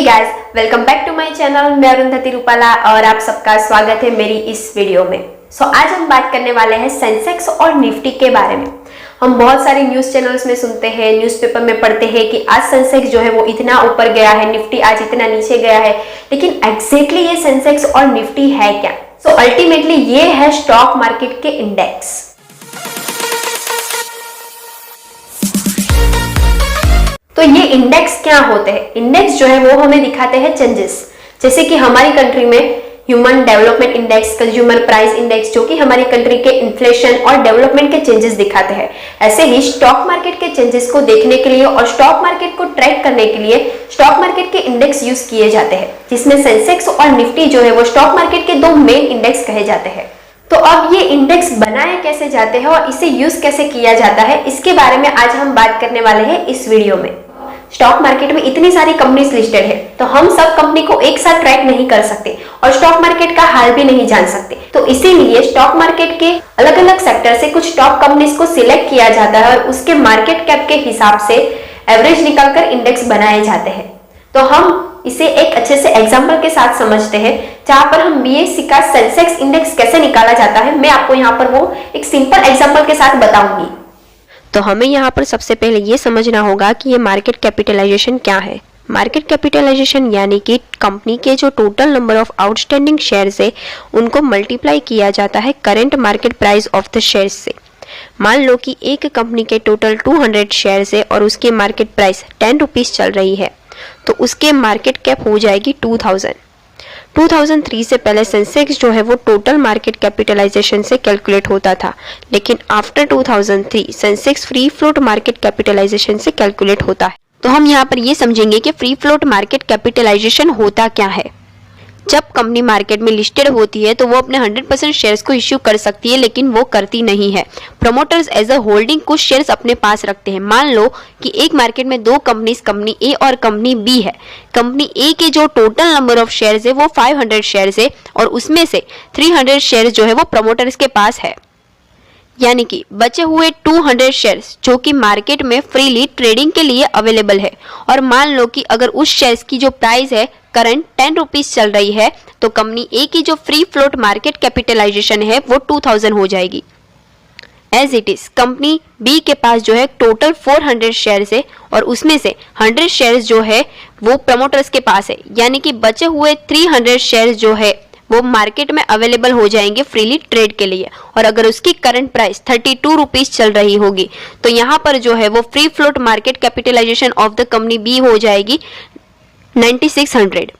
Guys, welcome back to my channel. मैं अरुंधति रूपाला और आप सबका स्वागत है मेरी इस वीडियो में। आज हम बात करने वाले हैं सेंसेक्स और निफ्टी के बारे में। हम बहुत सारे न्यूज चैनल्स में सुनते हैं, न्यूज़पेपर में पढ़ते हैं कि आज सेंसेक्स जो है वो इतना ऊपर गया है, निफ्टी आज इतना नीचे गया है। लेकिन एग्जैक्टली ये सेंसेक्स और निफ्टी है क्या? अल्टीमेटली ये है स्टॉक मार्केट के इंडेक्स। तो ये इंडेक्स क्या होते हैं? इंडेक्स जो है वो हमें दिखाते हैं चेंजेस, जैसे कि हमारी कंट्री में human development index, consumer price index, जो कि हमारी कंट्री के इन्फ्लेशन और डेवलपमेंट के चेंजेस दिखाते हैं। ऐसे ही स्टॉक मार्केट के चेंजेस को देखने के लिए और स्टॉक मार्केट को ट्रैक करने के लिए स्टॉक मार्केट के इंडेक्स यूज किए जाते हैं, जिसमें सेंसेक्स और निफ्टी जो है वो स्टॉक मार्केट के दो मेन इंडेक्स कहे जाते हैं। तो अब ये इंडेक्स बनाए कैसे जाते हैं और इसे यूज कैसे किया जाता है, इसके बारे में आज हम बात करने वाले हैं इस वीडियो में। स्टॉक मार्केट में इतनी सारी कंपनीज लिस्टेड है, तो हम सब कंपनी को एक साथ ट्रैक नहीं कर सकते और स्टॉक मार्केट का हाल भी नहीं जान सकते। तो इसीलिए स्टॉक मार्केट के अलग अलग सेक्टर से कुछ टॉप कंपनीज को सिलेक्ट किया जाता है और उसके मार्केट कैप के हिसाब से एवरेज निकालकर इंडेक्स बनाए जाते हैं। तो हम इसे एक अच्छे से एग्जाम्पल के साथ समझते हैं, जहां पर हम बीएसई का सेंसेक्स इंडेक्स कैसे निकाला जाता है, मैं आपको यहाँ पर वो एक सिंपल एग्जाम्पल के साथ बताऊंगी। तो हमें यहाँ पर सबसे पहले ये समझना होगा कि ये मार्केट कैपिटलाइजेशन क्या है। मार्केट कैपिटलाइजेशन यानी कि कंपनी के जो total number of outstanding shares है उनको मल्टीप्लाई किया जाता है current market price of the shares से। मान लो कि एक कंपनी के टोटल 200 शेयर्स है और उसकी मार्केट प्राइस 10 रुपीज चल रही है, तो उसके मार्केट कैप हो जाएगी 2003 से पहले सेंसेक्स जो है वो टोटल मार्केट कैपिटलाइजेशन से कैलकुलेट होता था, लेकिन after 2003 Sensex free float market capitalisation से कैलकुलेट होता है। तो हम यहाँ पर ये समझेंगे कि फ्री फ्लोट मार्केट कैपिटलाइजेशन होता क्या है। जब कंपनी मार्केट में लिस्टेड होती है तो वो अपने 100% शेयर्स को इश्यू कर सकती है, लेकिन वो करती नहीं है। प्रमोटर्स एज अ होल्डिंग कुछ शेयर्स अपने पास रखते हैं। मान लो कि एक मार्केट में दो कंपनीज, कंपनी ए और कंपनी बी है। कंपनी ए के जो टोटल नंबर ऑफ शेयर्स है वो 500 शेयर्स है और उसमें से 300 शेयर्स जो है वो प्रमोटर्स के पास है, यानी कि बचे हुए 200 शेयर्स जो कि मार्केट में फ्रीली ट्रेडिंग के लिए अवेलेबल है। और मान लो कि अगर उस शेयर्स की जो प्राइस है करंट 10 रुपीज चल रही है, तो कंपनी ए की जो फ्री फ्लोट मार्केट कैपिटलाइजेशन है वो 2000 हो जाएगी। As it is company B के पास जो है टोटल 400 शेयर्स है और उसमें से 100 शेयर्स जो है वो प्रमोटर्स के पास है, यानी कि बचे हुए 300 शेयर्स जो है वो मार्केट में अवेलेबल हो जाएंगे फ्रीली ट्रेड के लिए। और अगर उसकी करंट प्राइस 32 रुपीज चल रही होगी, तो यहाँ पर जो है वो free float market capitalisation of the company B हो जाएगी 9600,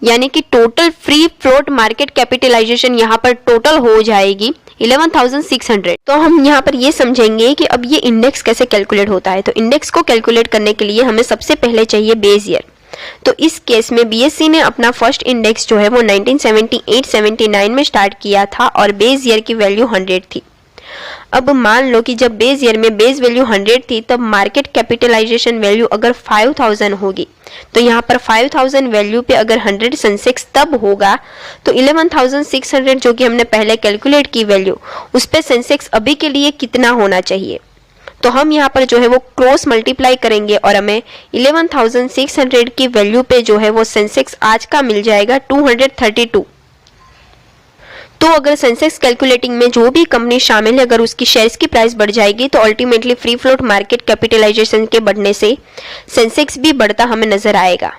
यानी कि total free float market capitalisation यहाँ पर टोटल हो जाएगी 11,600। तो हम यहाँ पर ये समझेंगे कि अब ये इंडेक्स कैसे कैलकुलेट होता है। तो इंडेक्स को कैलकुलेट करने के लिए हमें सबसे पहले चाहिए बेस ईयर। तो इस केस में बीएसई ने अपना फर्स्ट इंडेक्स जो है वो 1978-79 में स्टार्ट किया था और बेस ईयर की वैल्यू 100 थी। अब मान लो कि जब बेस ईयर में बेस वैल्यू 100 थी, तब मार्केट कैपिटलाइजेशन वैल्यू अगर 5000 होगी, तो यहाँ पर 5000 वैल्यू पे अगर 100 सेंसेक्स तब होगा, तो 11,600 जो कि हमने पहले कैलकुलेट की वैल्यू, उस पे सेंसेक्स अभी के लिए कितना होना चाहिए। तो हम यहाँ पर जो है वो क्रॉस मल्टीप्लाई करेंगे और हमें 11,600 की वैल्यू पे जो है वो सेंसेक्स आज का मिल जाएगा 232। तो अगर सेंसेक्स कैलकुलेटिंग में जो भी कंपनी शामिल है, अगर उसकी शेयर्स की प्राइस बढ़ जाएगी, तो ultimately free float market capitalisation के बढ़ने से सेंसेक्स भी बढ़ता हमें नजर आएगा।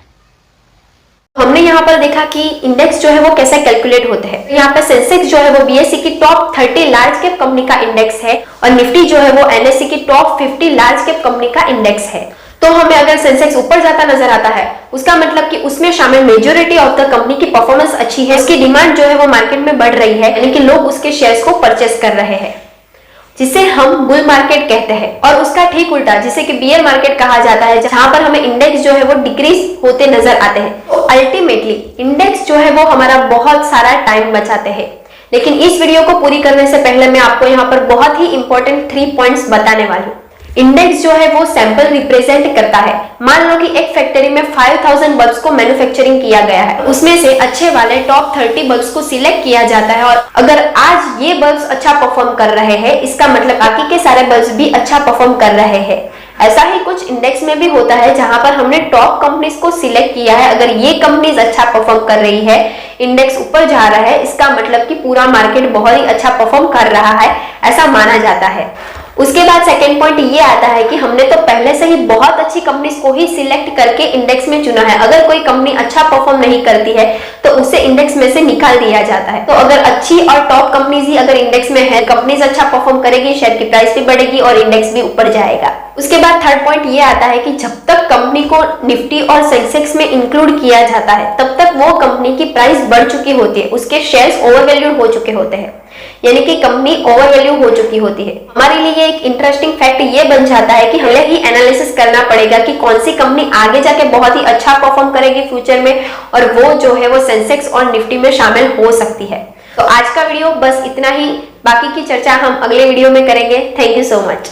हमने यहाँ पर देखा कि इंडेक्स जो है वो कैसे कैलकुलेट होते हैं। यहाँ पर सेंसेक्स जो है वो बीएसई की टॉप 30 लार्ज कैप कंपनी का इंडेक्स है और निफ्टी जो है वो एनएसई की टॉप 50 लार्ज कैप कंपनी का इंडेक्स है। तो हमें अगर सेंसेक्स ऊपर जाता नजर आता है, उसका मतलब कि उसमें शामिल मेजॉरिटी ऑफ द कंपनी की परफॉर्मेंस अच्छी है, उसकी डिमांड जो है वो मार्केट में बढ़ रही है, यानी कि लोग उसके शेयर्स को परचेस कर रहे हैं, जिसे हम बुल मार्केट कहते हैं। और उसका ठीक उल्टा, जिसे कि बियर मार्केट कहा जाता है, जहां पर हमें इंडेक्स जो है वो डिक्रीज होते नजर आते हैं। तो अल्टीमेटली इंडेक्स जो है वो हमारा बहुत सारा टाइम बचाते हैं। लेकिन इस वीडियो को पूरी करने से पहले मैं आपको यहाँ पर बहुत ही इंपॉर्टेंट 3 पॉइंट्स बताने वाली हूँ। इंडेक्स जो है वो सैंपल रिप्रेजेंट करता है। मान लो कि एक फैक्ट्री में 5000 बल्ब्स को मैन्युफैक्चरिंग किया गया है, उसमें से अच्छे वाले टॉप 30 बल्ब्स को सिलेक्ट किया जाता है। और अगर आज ये बल्ब्स अच्छा परफॉर्म कर रहे हैं, इसका मतलब बाकी के सारे बल्ब्स भी अच्छा परफॉर्म कर रहे हैं। ऐसा ही कुछ इंडेक्स में भी होता है जहां पर हमने टॉप कंपनीज को सिलेक्ट किया है। अगर ये कंपनीज अच्छा परफॉर्म कर रही है, इंडेक्स ऊपर जा रहा है, इसका मतलब कि पूरा मार्केट बहुत ही अच्छा परफॉर्म कर रहा है, ऐसा माना जाता है। उसके बाद सेकेंड पॉइंट ये आता है कि हमने तो पहले से ही बहुत अच्छी कंपनीज को ही सिलेक्ट करके इंडेक्स में चुना है। अगर कोई कंपनी अच्छा परफॉर्म नहीं करती है तो उसे इंडेक्स में से निकाल दिया जाता है। तो अगर अच्छी और टॉप कंपनीज ही अगर इंडेक्स में है, कंपनीज अच्छा परफॉर्म करेगी, शेयर की प्राइस भी बढ़ेगी और इंडेक्स भी ऊपर जाएगा। उसके बाद थर्ड पॉइंट ये आता है कि जब तक कंपनी को निफ्टी और सेंसेक्स में इंक्लूड किया जाता है तब तक वो कंपनी की प्राइस बढ़ चुकी होती है, उसके शेयर्स ओवरवैल्यूड हो चुके होते हैं, यानी कि कंपनी ओवरवैल्यू हो चुकी होती है। हमारे लिए एक इंटरेस्टिंग फैक्ट ये बन जाता है कि हमें ही एनालिसिस करना पड़ेगा कि कौन सी कंपनी आगे जाके बहुत ही अच्छा परफॉर्म करेगी फ्यूचर में, और वो जो है वो सेंसेक्स और निफ्टी में शामिल हो सकती है। तो आज का वीडियो बस इतना ही, बाकी की चर्चा हम अगले वीडियो में करेंगे। Thank you so much.